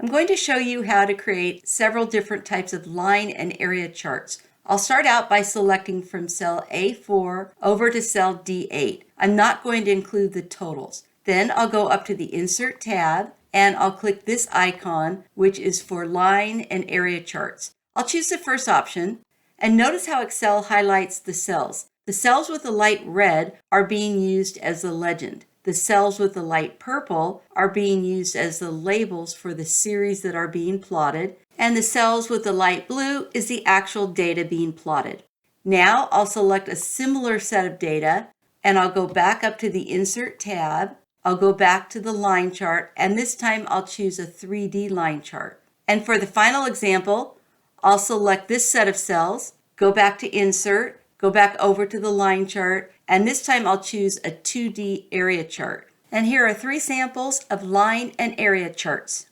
I'm going to show you how to create several different types of line and area charts. I'll start out by selecting from cell A4 over to cell D8. I'm not going to include the totals. Then I'll go up to the Insert tab and I'll click this icon, which is for line and area charts. I'll choose the first option and notice how Excel highlights the cells. The cells with the light red are being used as the legend. The cells with the light purple are being used as the labels for the series that are being plotted, and the cells with the light blue is the actual data being plotted. Now I'll select a similar set of data and I'll go back up to the Insert tab. I'll go back to the line chart, and this time I'll choose a 3D line chart. And for the final example, I'll select this set of cells, go back to Insert, go back over to the line chart, and this time I'll choose a 2D area chart. And here are 3 samples of line and area charts.